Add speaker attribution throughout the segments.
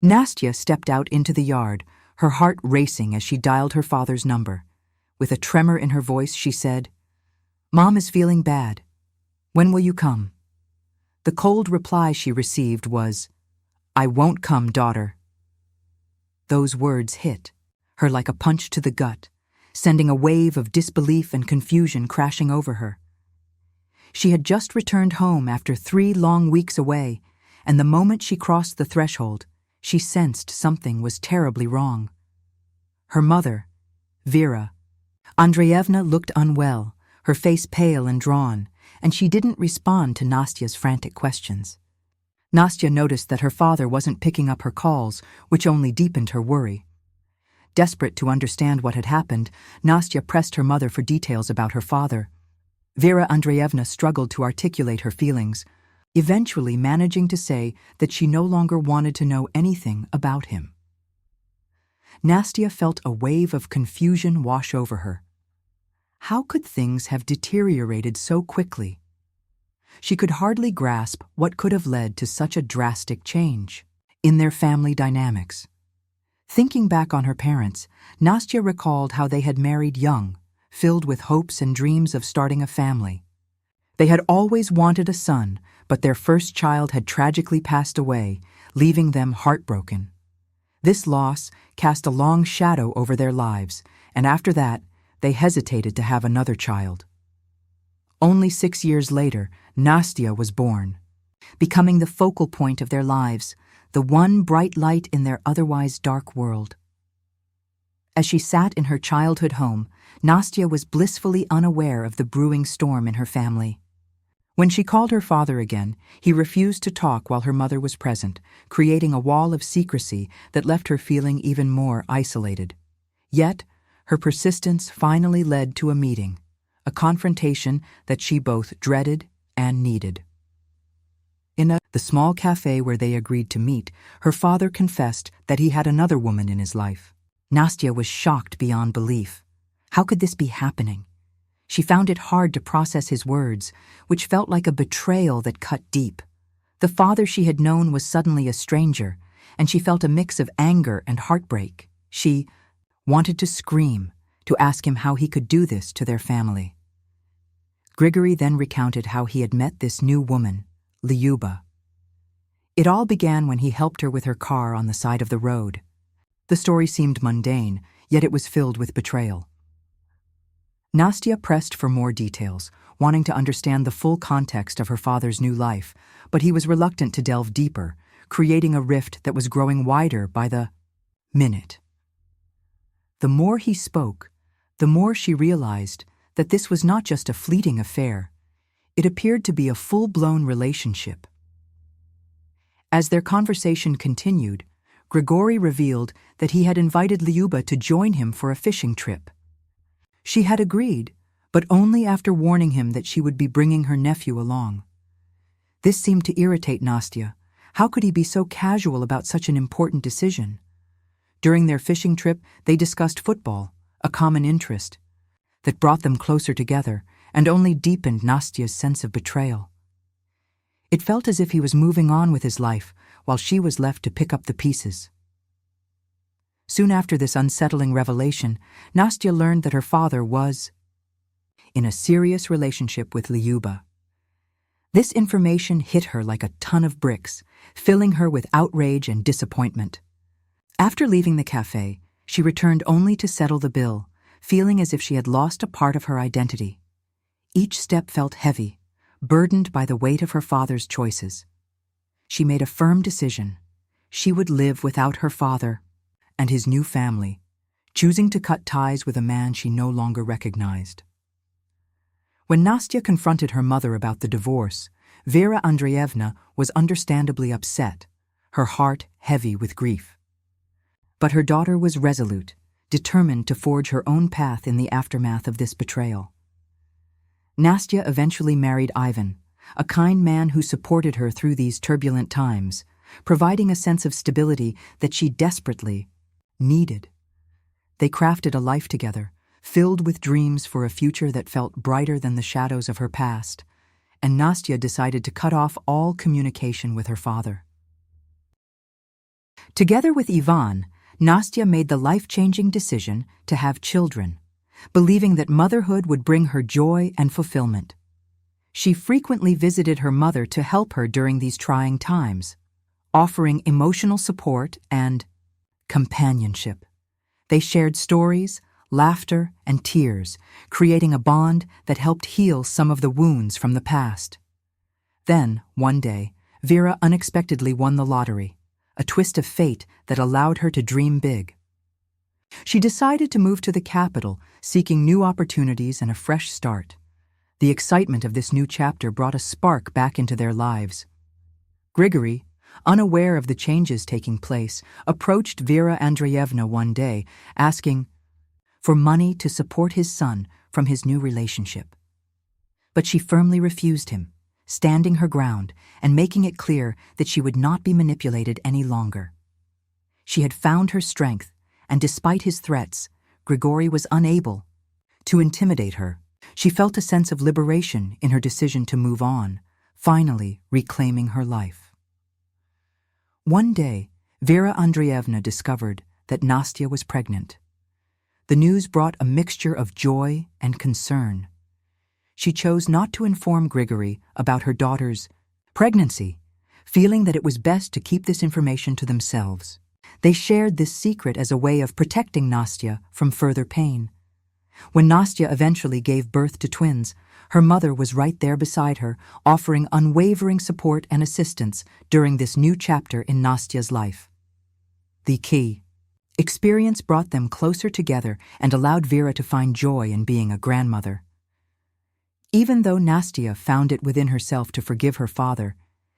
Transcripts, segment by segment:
Speaker 1: Nastya stepped out into the yard, her heart racing as she dialed her father's number. With a tremor in her voice, she said, "Mom is feeling bad. When will you come?" The cold reply she received was, "I won't come, daughter." Those words hit her like a punch to the gut, sending a wave of disbelief and confusion crashing over her. She had just returned home after 3 long weeks away, and the moment she crossed the threshold, she sensed something was terribly wrong. Her mother, Vera Andreevna, looked unwell, her face pale and drawn, and she didn't respond to Nastya's frantic questions. Nastya noticed that her father wasn't picking up her calls, which only deepened her worry. Desperate to understand what had happened, Nastya pressed her mother for details about her father. Vera Andreevna struggled to articulate her feelings, eventually managing to say that she no longer wanted to know anything about him. Nastya felt a wave of confusion wash over her. How could things have deteriorated so quickly? She could hardly grasp what could have led to such a drastic change in their family dynamics. Thinking back on her parents, Nastya recalled how they had married young, filled with hopes and dreams of starting a family. They had always wanted a son, but their first child had tragically passed away, leaving them heartbroken. This loss cast a long shadow over their lives, and after that, they hesitated to have another child. Only 6 years later, Nastya was born, becoming the focal point of their lives, the one bright light in their otherwise dark world. As she sat in her childhood home, Nastya was blissfully unaware of the brewing storm in her family. When she called her father again, he refused to talk while her mother was present, creating a wall of secrecy that left her feeling even more isolated. Yet, her persistence finally led to a meeting, a confrontation that she both dreaded and needed. In the small cafe where they agreed to meet, her father confessed that he had another woman in his life. Nastya was shocked beyond belief. How could this be happening? She found it hard to process his words, which felt like a betrayal that cut deep. The father she had known was suddenly a stranger, and she felt a mix of anger and heartbreak. She wanted to scream, to ask him how he could do this to their family. Grigory then recounted how he had met this new woman, Lyuba. It all began when he helped her with her car on the side of the road. The story seemed mundane, yet it was filled with betrayal. Nastya pressed for more details, wanting to understand the full context of her father's new life, but he was reluctant to delve deeper, creating a rift that was growing wider by the minute. The more he spoke, the more she realized that this was not just a fleeting affair. It appeared to be a full-blown relationship. As their conversation continued, Grigory revealed that he had invited Lyuba to join him for a fishing trip. She had agreed, but only after warning him that she would be bringing her nephew along. This seemed to irritate Nastya. How could he be so casual about such an important decision? During their fishing trip, they discussed football, a common interest, that brought them closer together and only deepened Nastya's sense of betrayal. It felt as if he was moving on with his life, while she was left to pick up the pieces. Soon after this unsettling revelation, Nastya learned that her father was in a serious relationship with Lyuba. This information hit her like a ton of bricks, filling her with outrage and disappointment. After leaving the cafe, she returned only to settle the bill, feeling as if she had lost a part of her identity. Each step felt heavy, burdened by the weight of her father's choices. She made a firm decision. She would live without her father and his new family, choosing to cut ties with a man she no longer recognized. When Nastya confronted her mother about the divorce, Vera Andreevna was understandably upset, her heart heavy with grief. But her daughter was resolute, determined to forge her own path in the aftermath of this betrayal. Nastya eventually married Ivan, a kind man who supported her through these turbulent times, providing a sense of stability that she desperately needed. They crafted a life together, filled with dreams for a future that felt brighter than the shadows of her past, and Nastya decided to cut off all communication with her father. Together with Ivan, Nastya made the life-changing decision to have children, believing that motherhood would bring her joy and fulfillment. She frequently visited her mother to help her during these trying times, offering emotional support and companionship. They shared stories, laughter, and tears, creating a bond that helped heal some of the wounds from the past. Then, one day, Vera unexpectedly won the lottery, a twist of fate that allowed her to dream big. She decided to move to the capital, seeking new opportunities and a fresh start. The excitement of this new chapter brought a spark back into their lives. Grigory, unaware of the changes taking place, approached Vera Andreevna one day, asking for money to support his son from his new relationship. But she firmly refused him, standing her ground and making it clear that she would not be manipulated any longer. She had found her strength, and despite his threats, Grigory was unable to intimidate her. She felt a sense of liberation in her decision to move on, finally reclaiming her life. One day, Vera Andreevna discovered that Nastya was pregnant. The news brought a mixture of joy and concern. She chose not to inform Grigory about her daughter's pregnancy, feeling that it was best to keep this information to themselves. They shared this secret as a way of protecting Nastya from further pain. When Nastya eventually gave birth to twins, her mother was right there beside her, offering unwavering support and assistance during this new chapter in Nastya's life. The key experience brought them closer together and allowed Vera to find joy in being a grandmother. Even though Nastya found it within herself to forgive her father,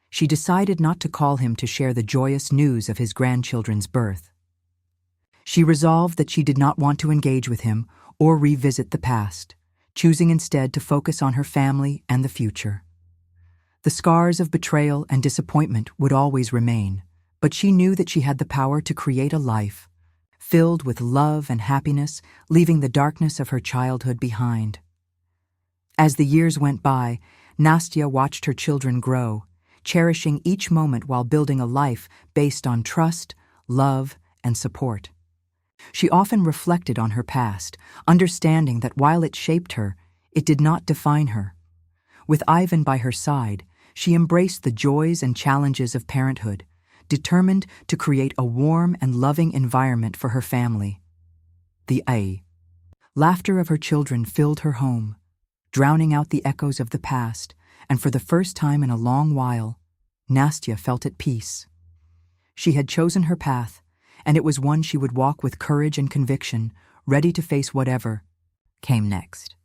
Speaker 1: she decided not to call him to share the joyous news of his grandchildren's birth. She resolved that she did not want to engage with him or revisit the past, choosing instead to focus on her family and the future. The scars of betrayal and disappointment would always remain, but she knew that she had the power to create a life filled with love and happiness, leaving the darkness of her childhood behind. As the years went by, Nastya watched her children grow, cherishing each moment while building a life based on trust, love, and support. She often reflected on her past, understanding that while it shaped her, it did not define her. With Ivan by her side, she embraced the joys and challenges of parenthood, determined to create a warm and loving environment for her family. The laughter of her children filled her home, drowning out the echoes of the past, and for the first time in a long while, Nastya felt at peace. She had chosen her path, and it was one she would walk with courage and conviction, ready to face whatever came next.